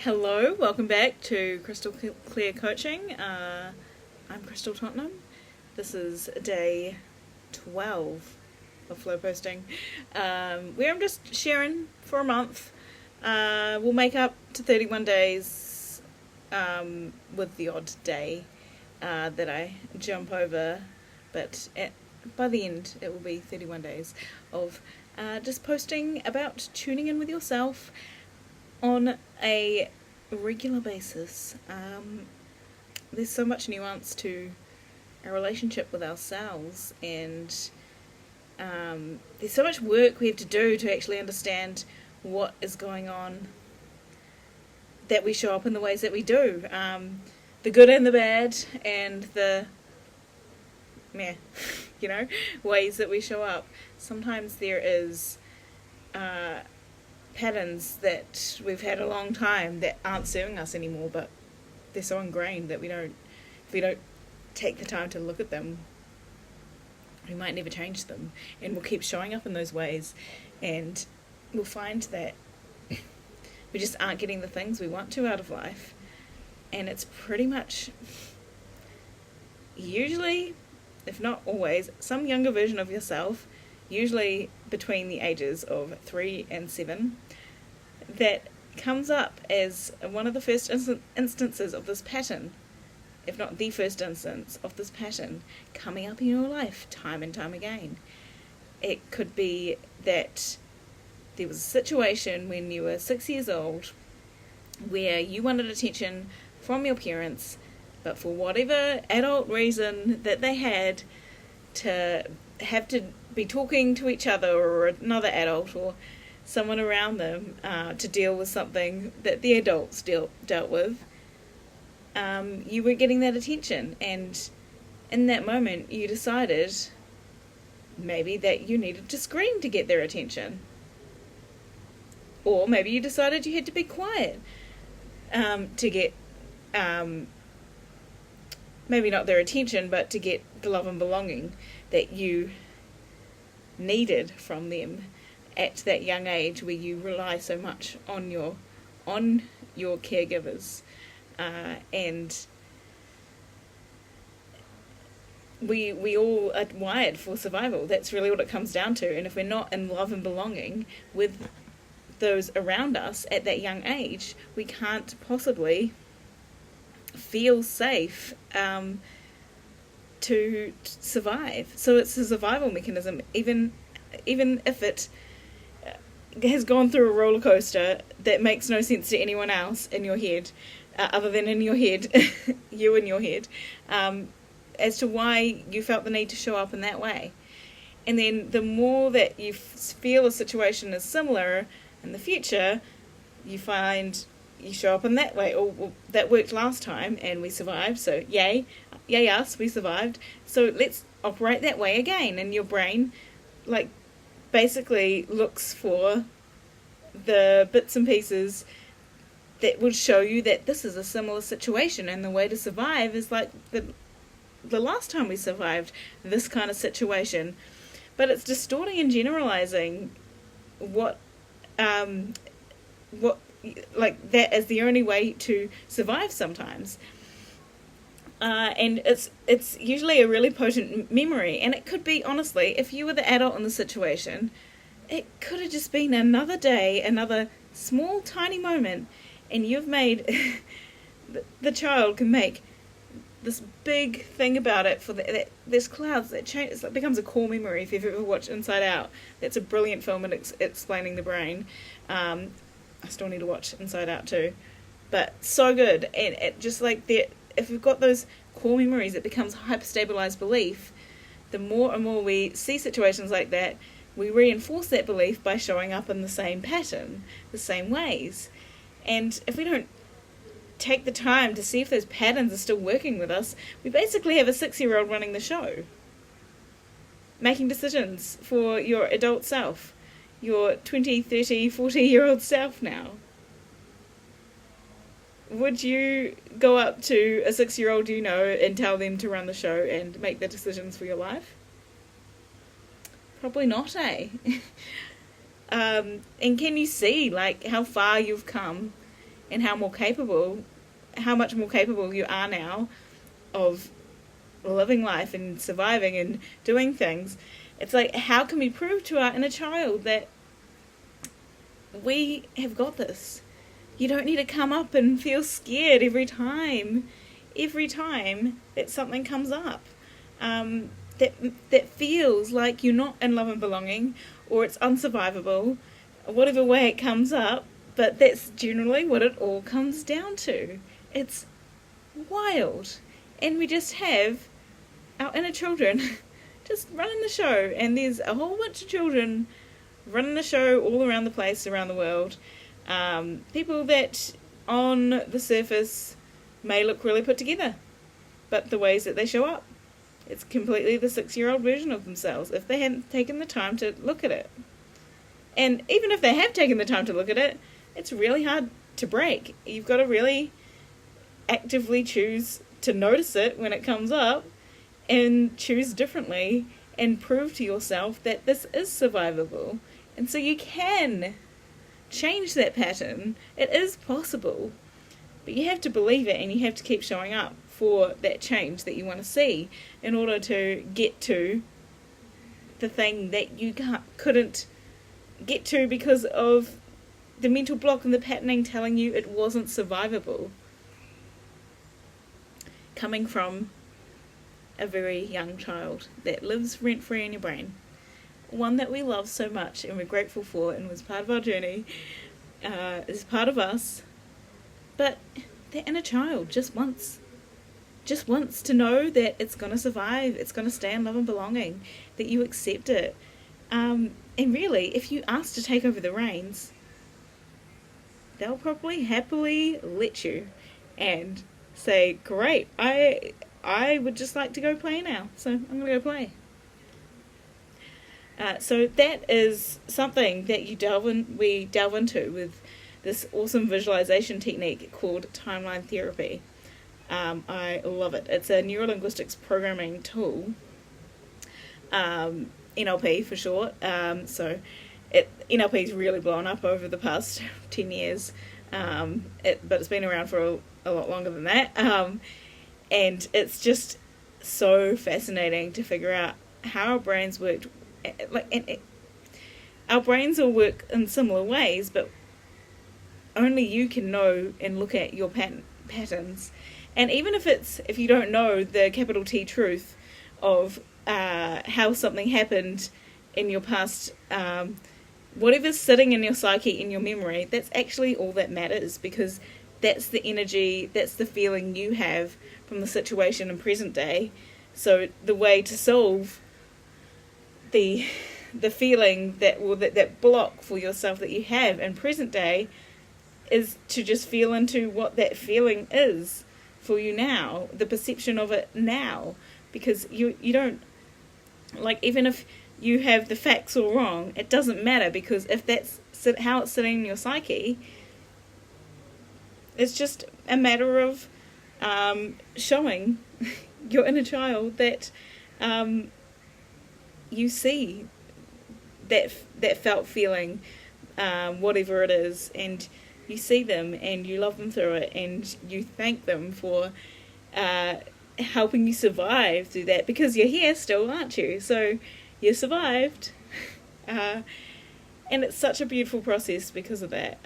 Hello, welcome back to Crystal Clear Coaching. I'm Crystal Tottenham. This is day 12 of flow posting, where I'm just sharing for a month. We'll make up to 31 days with the odd day that I jump over, but by the end it will be 31 days of just posting about tuning in with yourself on a regular basis. There's so much nuance to our relationship with ourselves, and there's so much work we have to do to actually understand what is going on, that we show up in the ways that we do, the good and the bad, and the ways that we show up. Sometimes there is patterns that we've had a long time that aren't serving us anymore, but they're so ingrained that if we don't take the time to look at them, we might never change them, and we'll keep showing up in those ways, and we'll find that we just aren't getting the things we want to out of life. And it's pretty much usually, if not always, some younger version of yourself, usually between the ages of 3 and 7, that comes up as one of the first instances of this pattern, if not the first instance of this pattern, coming up in your life time and time again. It could be that there was a situation when you were 6 years old where you wanted attention from your parents, but for whatever adult reason that they had, to have to be talking to each other or another adult or someone around them to deal with something that the adults dealt with, you weren't getting that attention, and in that moment you decided maybe that you needed to scream to get their attention, or maybe you decided you had to be quiet to get maybe not their attention, but to get the love and belonging that you needed from them at that young age, where you rely so much on your caregivers, and we all are wired for survival. That's really what it comes down to. And if we're not in love and belonging with those around us at that young age, we can't possibly feel safe to survive. So it's a survival mechanism, even if it has gone through a roller coaster that makes no sense to anyone else in your head, other than in your head, you in your head, as to why you felt the need to show up in that way. And then the more that you feel a situation is similar in the future, you find you show up in that way. Oh, well, that worked last time and we survived, so yay us, we survived, so let's operate that way again. And your brain basically looks for the bits and pieces that would show you that this is a similar situation, and the way to survive is like the last time we survived this kind of situation. But it's distorting and generalizing what that is the only way to survive sometimes. And it's usually a really potent memory, and it could be, honestly, if you were the adult in the situation, it could have just been another day, another small tiny moment, and you've made the child can make this big thing about it for there's clouds that change. It becomes a core memory. If you've ever watched Inside Out, that's a brilliant film at explaining the brain. I still need to watch Inside Out too, but so good. And it just if we've got those core memories, it becomes hyper-stabilized belief. The more and more we see situations like that, we reinforce that belief by showing up in the same pattern, the same ways. And if we don't take the time to see if those patterns are still working with us, we basically have a 6-year-old running the show, making decisions for your adult self, your 20, 30, 40-year-old self now. Would you go up to a 6-year-old you know and tell them to run the show and make the decisions for your life? Probably not, And can you see how far you've come and how much more capable you are now of living life and surviving and doing things. It's like, how can we prove to our inner child that we have got this? You don't need to come up and feel scared every time that something comes up. That feels like you're not in love and belonging, or it's unsurvivable, whatever way it comes up, but that's generally what it all comes down to. It's wild. And we just have our inner children just running the show, and there's a whole bunch of children running the show all around the place, around the world. People that on the surface may look really put together, but the ways that they show up, it's completely the 6-year-old version of themselves if they hadn't taken the time to look at it. And even if they have taken the time to look at it, it's really hard to break. You've got to really actively choose to notice it when it comes up and choose differently and prove to yourself that this is survivable. And so you can change that pattern. It is possible. But you have to believe it, and you have to keep showing up for that change that you want to see in order to get to the thing that you couldn't get to because of the mental block and the patterning telling you it wasn't survivable. Coming from a very young child that lives rent-free in your brain. One that we love so much and we're grateful for and was part of our journey, is part of us. But that inner child just wants to know that it's going to survive, it's going to stay in love and belonging, that you accept it. And really, if you ask to take over the reins, they'll probably happily let you and say, great, I would just like to go play now, so I'm going to go play. So that is something that we delve into with this awesome visualization technique called timeline therapy. I love it. It's a neurolinguistics programming tool, NLP for short. So NLP's really blown up over the past 10 years, but it's been around for a lot longer than that. And it's just so fascinating to figure out how our brains work. Our brains all work in similar ways, but only you can know and look at your patterns. And even if you don't know the capital T truth of how something happened in your past, whatever's sitting in your psyche, in your memory, that's actually all that matters, because that's the energy, that's the feeling you have from the situation in present day. So the way to solve the feeling that block for yourself that you have in present day is to just feel into what that feeling is for you now, the perception of it now, because you don't, like, even if you have the facts all wrong, it doesn't matter, because if that's how it's sitting in your psyche, it's just a matter of showing your inner child that you see that felt feeling, whatever it is, and you see them and you love them through it, and you thank them for helping you survive through that, because you're here still, aren't you? So you survived. And it's such a beautiful process because of that.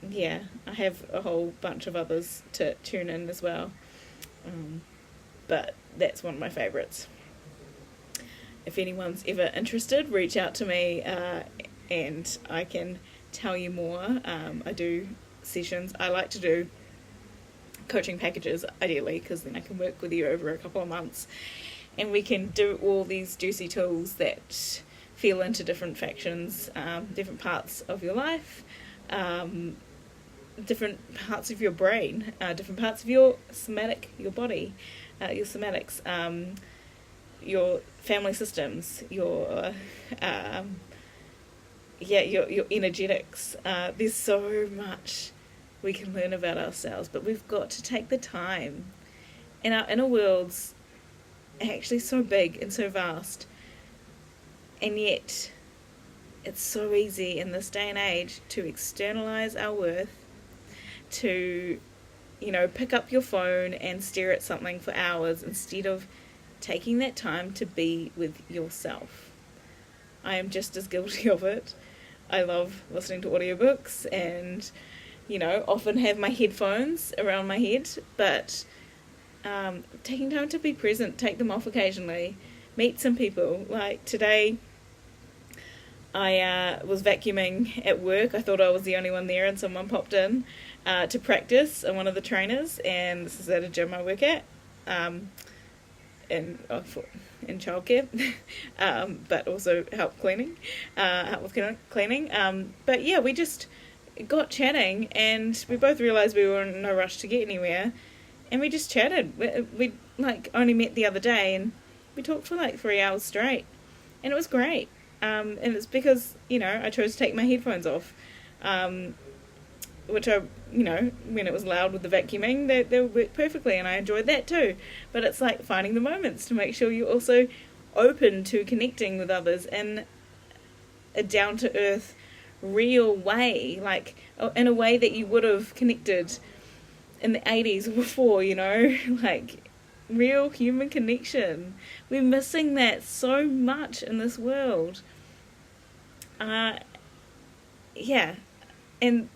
Yeah, I have a whole bunch of others to tune in as well. But that's one of my favourites. If anyone's ever interested, reach out to me and I can tell you more. I do sessions. I like to do coaching packages, ideally, because then I can work with you over a couple of months and we can do all these juicy tools that feel into different factions, different parts of your life, different parts of your brain, different parts of your body, your somatics, your family systems, your energetics. There's so much we can learn about ourselves, but we've got to take the time. And our inner world's actually so big and so vast, and yet it's so easy in this day and age to externalize our worth, to, pick up your phone and stare at something for hours instead of taking that time to be with yourself. I am just as guilty of it. I love listening to audiobooks and, often have my headphones around my head, but taking time to be present, take them off occasionally, meet some people. Like today, I was vacuuming at work. I thought I was the only one there, and someone popped in to practice, and one of the trainers, and this is at a gym I work at, in childcare, but also help with cleaning. But yeah, we just got chatting, and we both realised we were in no rush to get anywhere, and we just chatted. We only met the other day, and we talked for 3 hours straight, and it was great. And it's because, I chose to take my headphones off, which I, when it was loud with the vacuuming, they worked perfectly, and I enjoyed that too. But it's like finding the moments to make sure you're also open to connecting with others in a down-to-earth, real way, in a way that you would have connected in the 80s or before, real human connection. We're missing that so much in this world. Yeah. And,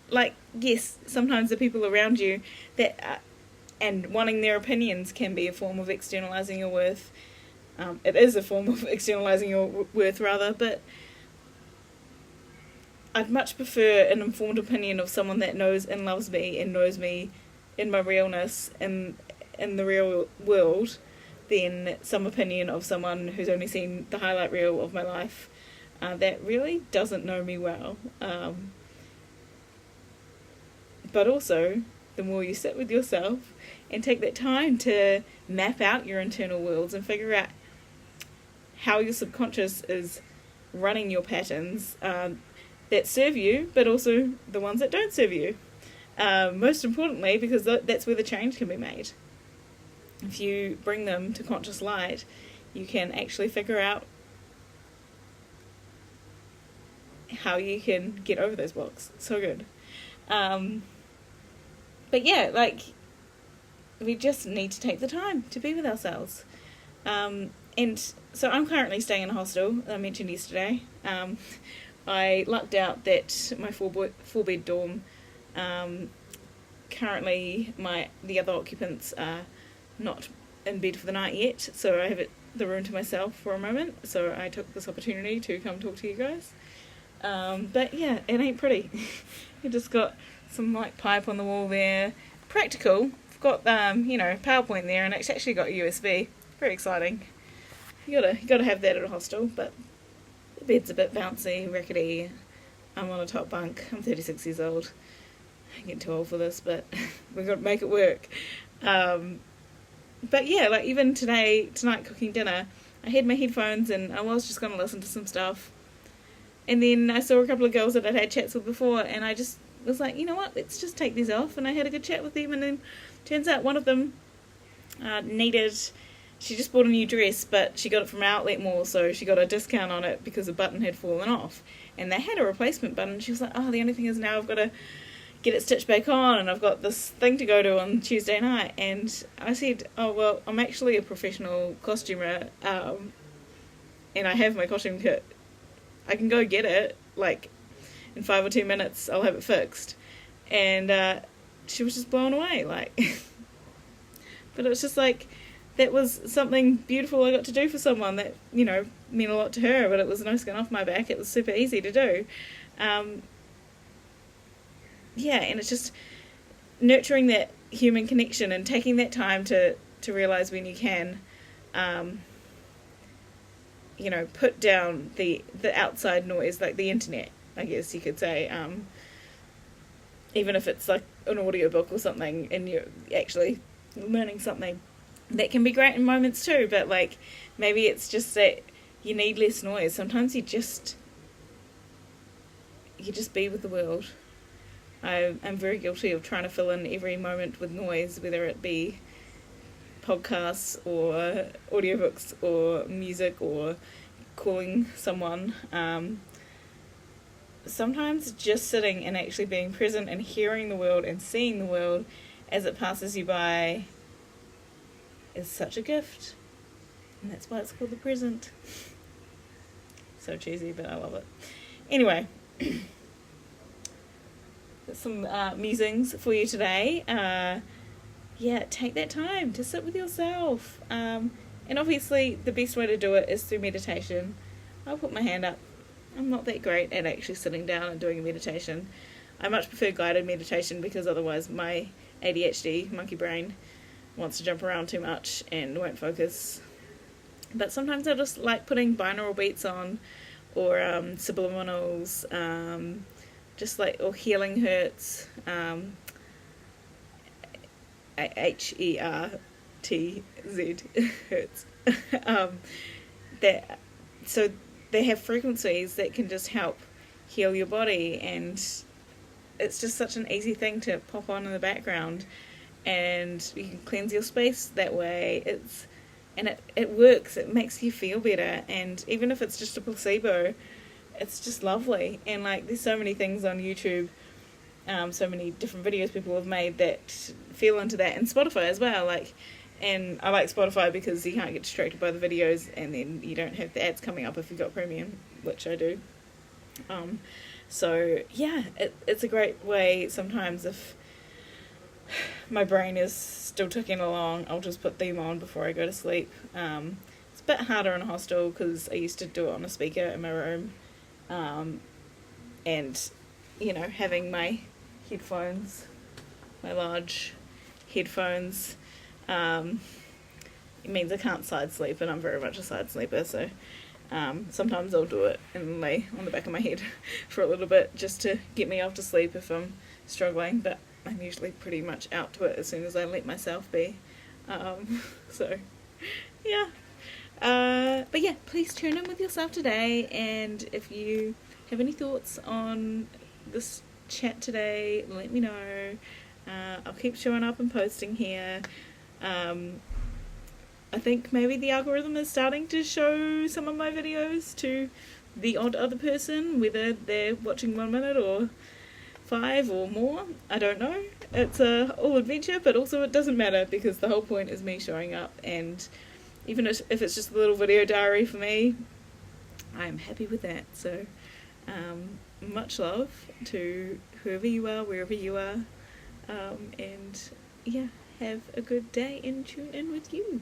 yes, sometimes the people around you that and wanting their opinions can be a form of externalizing your worth. It is a form of externalizing your worth, rather, but I'd much prefer an informed opinion of someone that knows and loves me and knows me in my realness and in the real world than some opinion of someone who's only seen the highlight reel of my life that really doesn't know me well. But also, the more you sit with yourself and take that time to map out your internal worlds and figure out how your subconscious is running your patterns that serve you, but also the ones that don't serve you. Most importantly, because that's where the change can be made. If you bring them to conscious light, you can actually figure out how you can get over those blocks. So good. But yeah, we just need to take the time to be with ourselves. And so I'm currently staying in a hostel, as I mentioned yesterday. I lucked out that my four-bed dorm, currently the other occupants are not in bed for the night yet, so I have the room to myself for a moment, so I took this opportunity to come talk to you guys. But yeah, it ain't pretty. You just got some pipe on the wall there. Practical. I've got PowerPoint there, and it's actually got USB. Very exciting. You gotta have that at a hostel, but the bed's a bit bouncy, rickety. I'm on a top bunk. I'm 36 years old. I'm getting too old for this, but we've got to make it work. But yeah, even tonight cooking dinner, I had my headphones and I was just going to listen to some stuff. And then I saw a couple of girls that I'd had chats with before, and I just was like, you know what, let's just take these off. And I had a good chat with them, and then turns out one of them she just bought a new dress, but she got it from an outlet mall, so she got a discount on it because the button had fallen off. And they had a replacement button. She was like, the only thing is now I've got to get it stitched back on, and I've got this thing to go to on Tuesday night. And I said, well, I'm actually a professional costumer, and I have my costume kit. I can go get it, in 5 or 10 minutes I'll have it fixed. And she was just blown away, But it was just that was something beautiful I got to do for someone that, meant a lot to her, but it was no skin off my back. It was super easy to do. Yeah, and it's just nurturing that human connection and taking that time to realise when you can, put down the outside noise, like the internet, I guess you could say, even if it's an audiobook or something and you're actually learning something. That can be great in moments too, but maybe it's just that you need less noise. Sometimes you just be with the world. I'm very guilty of trying to fill in every moment with noise, whether it be podcasts or audiobooks or music or calling someone. sometimes just sitting and actually being present and hearing the world and seeing the world as it passes you by is such a gift. And that's why it's called the present. So cheesy, but I love it. Anyway, some musings for you today. Yeah, take that time to sit with yourself. And obviously the best way to do it is through meditation. I'll put my hand up. I'm not that great at actually sitting down and doing a meditation. I much prefer guided meditation because otherwise my ADHD, monkey brain, wants to jump around too much and won't focus. But sometimes I just like putting binaural beats on, or subliminals, just like, or healing hertz, HERTZ hertz. That, so they have frequencies that can just help heal your body, and it's just such an easy thing to pop on in the background, and you can cleanse your space that way. It works. It makes you feel better, and even if it's just a placebo, it's just lovely. And like, there's so many things on YouTube, so many different videos people have made that feel into that, and Spotify as well. Like, and I like Spotify because you can't get distracted by the videos, and then you don't have the ads coming up if you've got premium, which I do. So yeah, it's a great way. Sometimes if my brain is still ticking along, I'll just put them on before I go to sleep. It's a bit harder in a hostel because I used to do it on a speaker in my room, and you know, having my headphones, my large headphones, it means I can't side sleep, and I'm very much a side sleeper, so sometimes I'll do it and lay on the back of my head for a little bit just to get me off to sleep if I'm struggling, but I'm usually pretty much out to it as soon as I let myself be. So yeah, but yeah, please tune in with yourself today, and if you have any thoughts on this chat today, let me know. I'll keep showing up and posting here. I think maybe the algorithm is starting to show some of my videos to the odd other person, whether they're watching 1 minute or 5 or more. I don't know. It's a all adventure, but also it doesn't matter because the whole point is me showing up, and even if it's just a little video diary for me, I'm happy with that. So much love to whoever you are, wherever you are, and yeah, have a good day and tune in with you.